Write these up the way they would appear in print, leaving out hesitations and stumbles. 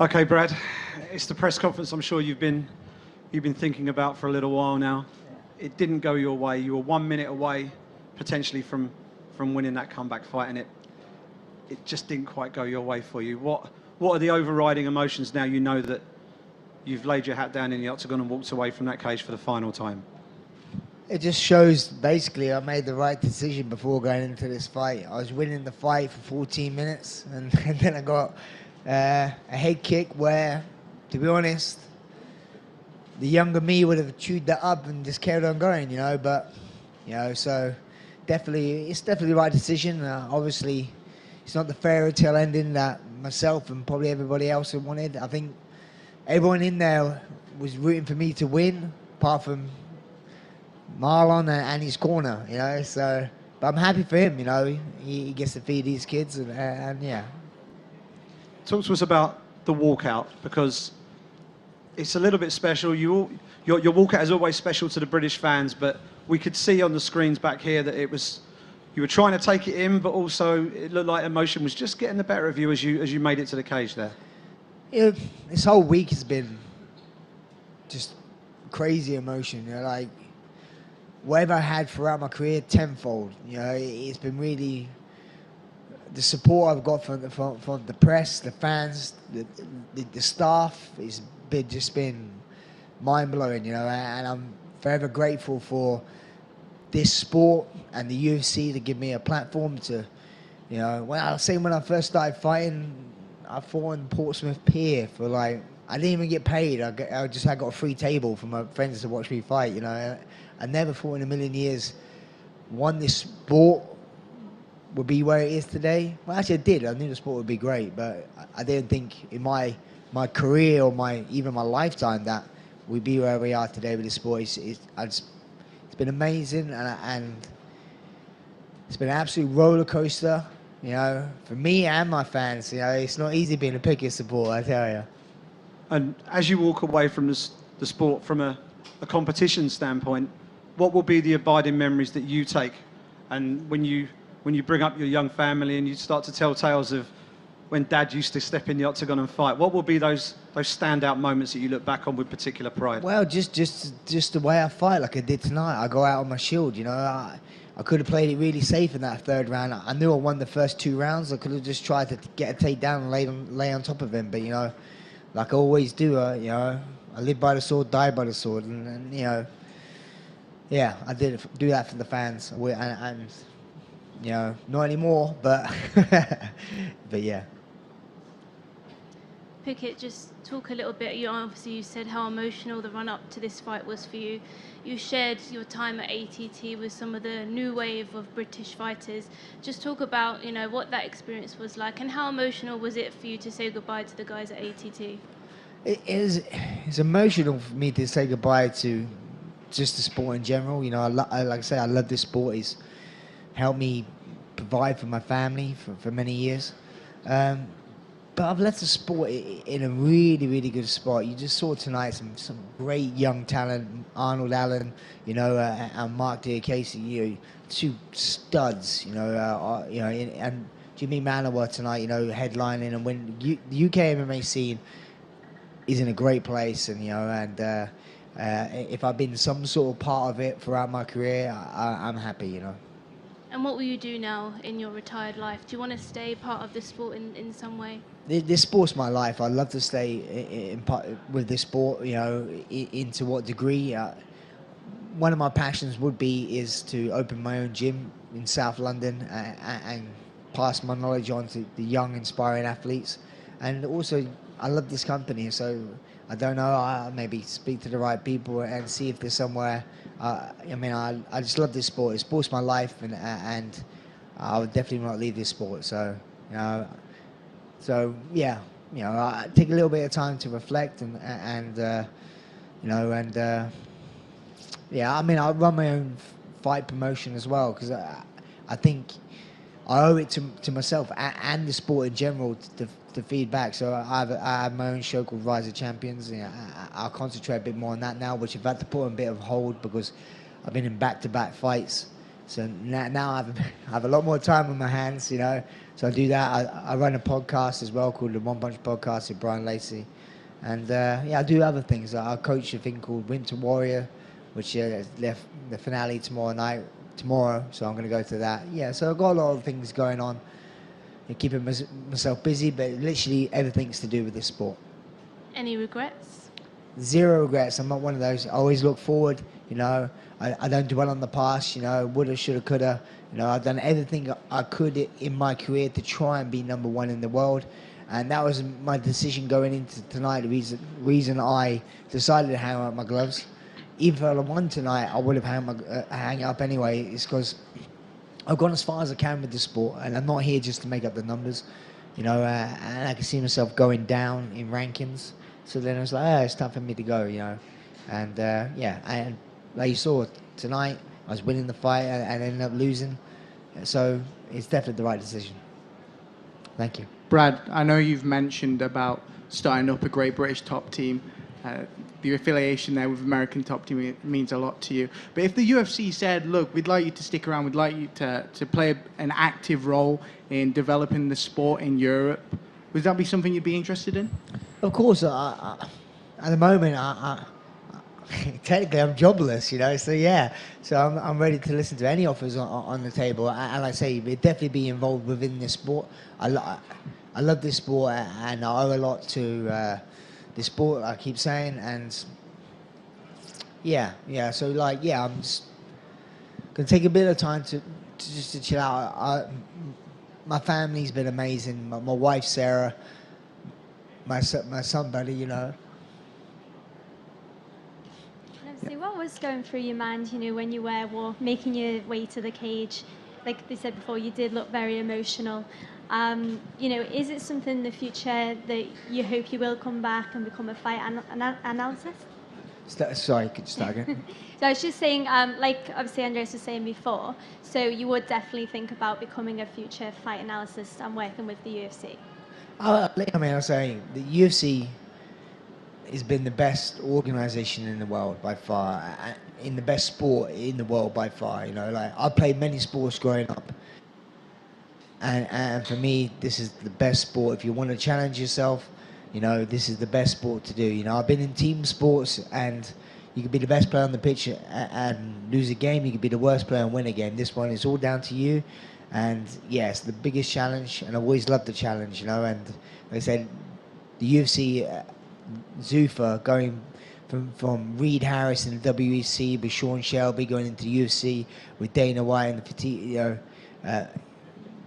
Okay, Brad, it's the press conference I'm sure you've been thinking about for a little while now. It didn't go your way. You were 1 minute away, potentially from winning that comeback fight, and it just didn't quite go your way for you. What are the overriding emotions now you know that you've laid your hat down in the octagon and walked away from that cage for the final time? It just shows basically I made the right decision before going into this fight. I was winning the fight for 14 minutes and then I got a head kick where, to be honest, the younger me would have chewed that up and just carried on going, but, so it's definitely the right decision. Obviously, it's not the fairy tale ending that myself and probably everybody else had wanted. I think everyone in there was rooting for me to win, apart from Marlon and his corner, so, but I'm happy for him, he gets to feed these kids and yeah. Talk to us about the walkout, because it's a little bit special. Your walkout is always special to the British fans, but we could see on the screens back here that you were trying to take it in, but also it looked like emotion was just getting the better of you as you made it to the cage there. Yeah, this whole week has been just crazy emotion, like whatever I had throughout my career, tenfold. It's been really the support I've got from the press, the fans, the staff. It's just been mind blowing, and I'm forever grateful for this sport and the UFC to give me a platform to, when I first started fighting, I fought in Portsmouth Pier for I didn't even get paid. I got a free table for my friends to watch me fight. I never thought in a million years this sport would be where it is today. Well, actually, I did. I knew the sport would be great, but I didn't think in my career or even my lifetime that we'd be where we are today with this sport. It's been amazing, and it's been an absolute roller coaster. For me and my fans. It's not easy being a Pickett supporter, I tell you. And as you walk away from the sport from a competition standpoint, what will be the abiding memories that you take? And when you bring up your young family and you start to tell tales of when Dad used to step in the octagon and fight, what will be those standout moments that you look back on with particular pride? Well, just the way I fight, like I did tonight. I go out on my shield. I could have played it really safe in that third round. I knew I won the first 2 rounds. I could have just tried to get a takedown and lay on top of him. But like I always do, I live by the sword, die by the sword, and yeah, I did do that for the fans, and not anymore, but but yeah. Pickett, just talk a little bit. You said how emotional the run-up to this fight was for you. You shared your time at ATT with some of the new wave of British fighters. Just talk about, what that experience was like, and how emotional was it for you to say goodbye to the guys at ATT? It's emotional for me to say goodbye to just the sport in general. Like I say, I love this sport. It's helped me provide for my family for many years. But I've left the sport in a really, really good spot. You just saw tonight some great young talent, Arnold Allen, and Mark Diakese, 2 studs, and Jimmy Manawa tonight, headlining. And when the UK MMA scene is in a great place, and if I've been some sort of part of it throughout my career, I'm happy, And what will you do now in your retired life? Do you want to stay part of the sport in some way? This sport's my life. I'd love to stay in part with this sport, into what degree. One of my passions is to open my own gym in South London and pass my knowledge on to the young, inspiring athletes. And also, I love this company, so I don't know, I'll maybe speak to the right people and see if there's somewhere. I just love this sport. This sport's my life, and I would definitely not leave this sport. So, yeah, I take a little bit of time to reflect yeah. I run my own fight promotion as well, because I think I owe it to myself and the sport in general to feed back. So I have my own show called Rise of Champions. I'll concentrate a bit more on that now, which I've had to put on a bit of hold because I've been in back-to-back fights. So now I have a lot more time on my hands, So I do that. I run a podcast as well called the One Punch Podcast with Brian Lacey. And yeah, I do other things. I coach a thing called Winter Warrior, which left the finale tomorrow, so I'm going to go to that. Yeah, so I've got a lot of things going on. And keeping myself busy, but literally everything's to do with this sport. Any regrets? Zero regrets. I'm not one of those. I always look forward. You know, I don't dwell on the past. You know, woulda, shoulda, coulda. You know, I've done everything I could in my career to try and be number one in the world, and that was my decision going into tonight. The reason I decided to hang up my gloves, even if I won tonight, I would have hang up anyway. It's because I've gone as far as I can with the sport, and I'm not here just to make up the numbers, you know. And I can see myself going down in rankings. So then I was like, oh, it's time for me to go, you know. And yeah, and like you saw tonight, I was winning the fight and ended up losing. So it's definitely the right decision. Thank you. Brad, I know you've mentioned about starting up a Great British Top Team. The affiliation there with American Top Team means a lot to you. But if the UFC said, look, we'd like you to stick around, we'd like you to play an active role in developing the sport in Europe, would that be something you'd be interested in? Of course, at the moment, technically I'm jobless, you know, so yeah. So I'm ready to listen to any offers on the table. And like I say, we'd definitely be involved within this sport. I love this sport, and I owe a lot to this sport, I keep saying. And yeah, so like, yeah, I'm just going to take a bit of time to chill out. My family's been amazing. My wife, Sarah, my son, Buddy, you know. So what was going through your mind, you know, when you were making your way to the cage? Like they said before, you did look very emotional. You know, is it something in the future that you hope you will come back and become a fight analyst? Sorry, could you start again? So I was just saying, like obviously Andreas was saying before, so you would definitely think about becoming a future fight analyst and working with the UFC? I mean, I was saying, the UFC has been the best organization in the world by far, in the best sport in the world by far. You know, like I played many sports growing up, and for me, this is the best sport. If you want to challenge yourself, you know, this is the best sport to do. You know, I've been in team sports, and you could be the best player on the pitch and lose a game. You could be the worst player and win a game. This one is all down to you. And yeah, it's the biggest challenge, and I've always loved the challenge, you know. And like I said, the UFC, Zuffa going from Reed Harris in the WEC with Sean Shelby going into the UFC with Dana White and the fatigue, you know,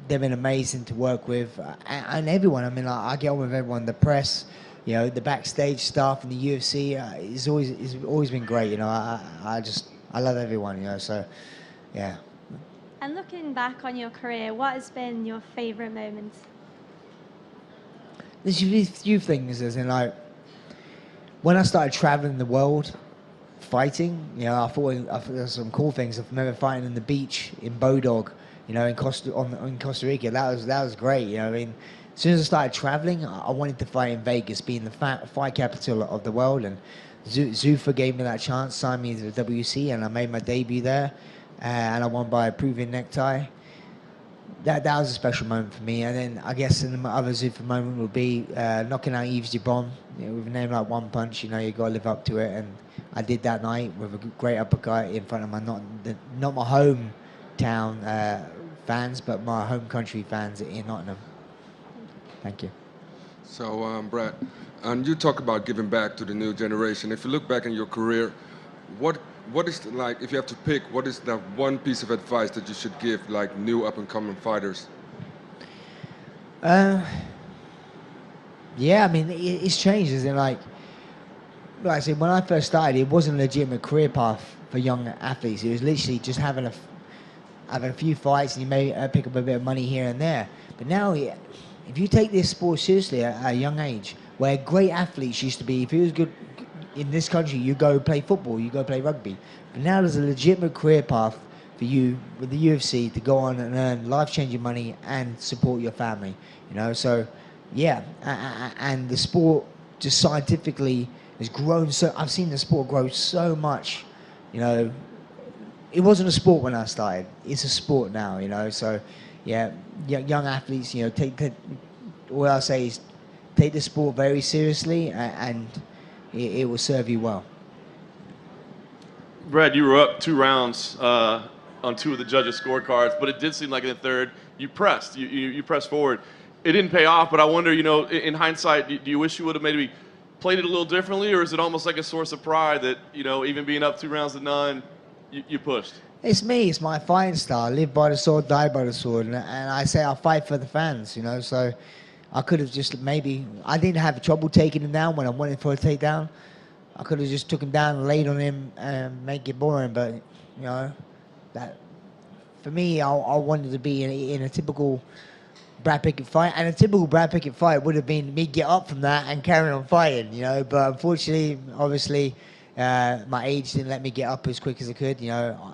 they've been amazing to work with, and everyone. I mean, I get on with everyone, the press, you know, the backstage staff in the UFC. It's always been great, you know. I love everyone, you know. So yeah. And looking back on your career, what has been your favourite moment? There's a few things, as in like, when I started traveling the world, fighting, you know, I thought there's some cool things. I remember fighting in the beach in Bodog, you know, in Costa Rica. That was great, you know. I mean, as soon as I started traveling, I wanted to fight in Vegas, being the fight capital of the world, and Zuffa gave me that chance, signed me to the WC, and I made my debut there. And I won by a proving necktie. That was a special moment for me. And then I guess the other Zuffa moment would be knocking out Yves Dubon, you know, with a name like One Punch. You know, you got to live up to it. And I did that night with a great uppercut in front of my not my hometown fans, but my home country fans in Nottingham. Thank you. So, Brad, and you talk about giving back to the new generation. If you look back in your career, what is like, if you have to pick, what is that one piece of advice that you should give like new up-and-coming fighters? Yeah, I mean, it's changed, isn't it? Like I said, when I first started, it wasn't a legitimate career path for young athletes. It was literally just having a few fights, and you may pick up a bit of money here and there. But now, if you take this sport seriously at a young age, where great athletes used to be, if he was good in this country, you go play football, you go play rugby. But now there's a legitimate career path for you with the UFC to go on and earn life-changing money and support your family. You know, so yeah, and the sport just scientifically has grown. So I've seen the sport grow so much. You know, it wasn't a sport when I started. It's a sport now. You know, so yeah, young athletes, you know, what I'll say is take the sport very seriously, and it will serve you well. Brad, you were up 2 rounds on 2 of the judges' scorecards, but it did seem like in the third you pressed. You pressed forward. It didn't pay off, but I wonder, you know, in hindsight, do you wish you would have maybe played it a little differently, or is it almost like a source of pride that, you know, even being up 2 rounds to none, you pushed? It's me. It's my fighting style. I live by the sword, die by the sword, and I say I fight for the fans. You know, so I could have just maybe I didn't have trouble taking him down when I wanted for a takedown. I could have just took him down and laid on him and make it boring. But you know, that for me, I wanted to be in a typical Brad Pickett fight, and a typical Brad Pickett fight would have been me get up from that and carry on fighting. You know, but unfortunately, obviously, my age didn't let me get up as quick as I could. You know.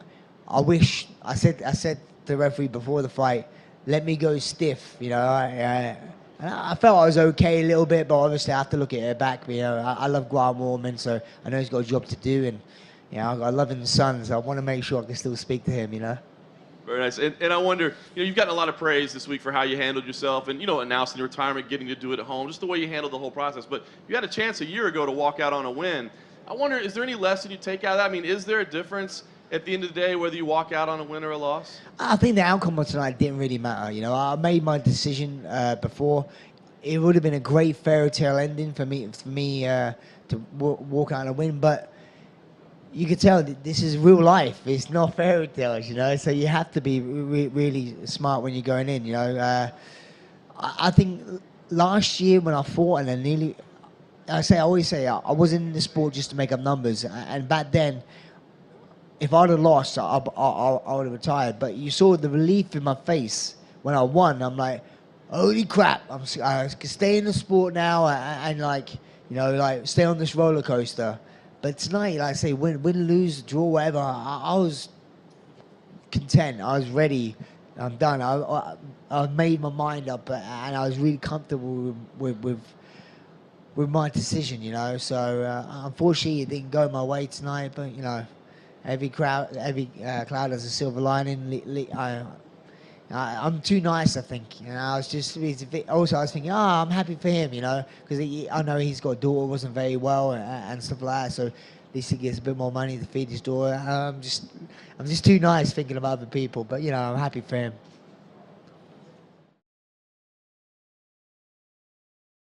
I wish I said to the referee before the fight, let me go stiff. You know, I felt I was okay a little bit, but obviously I have to look at it back. You know, I love ground warming, so I know he's got a job to do, and you know, I love him the son, so I want to make sure I can still speak to him. You know. Very nice. And I wonder, you know, you've gotten a lot of praise this week for how you handled yourself, and you know, announcing your retirement, getting to do it at home, just the way you handled the whole process. But you had a chance a year ago to walk out on a win. I wonder, is there any lesson you take out of that? I mean, is there a difference at the end of the day, whether you walk out on a win or a loss? I think the outcome of tonight didn't really matter. You know, I made my decision before. It would have been a great fairy tale ending for me to walk out and win, but you could tell that this is real life. It's not fairy tales, you know. So you have to be really smart when you're going in. You know, I think last year when I fought and I always say I wasn't in the sport just to make up numbers, and back then, if I'd have lost, I would have retired. But you saw the relief in my face when I won. I'm like, holy crap! I can stay in the sport now and like, you know, like stay on this roller coaster. But tonight, like I say, win, lose, draw, whatever, I was content. I was ready. I'm done. I made my mind up, and I was really comfortable with my decision. You know, so unfortunately, it didn't go my way tonight. But you know. Every cloud has a silver lining. I'm too nice, I think. You know, I was thinking, I'm happy for him, you know, because I know he's got a daughter who wasn't very well and stuff like that. So at least he gets a bit more money to feed his daughter. I'm just too nice thinking about other people, but you know, I'm happy for him.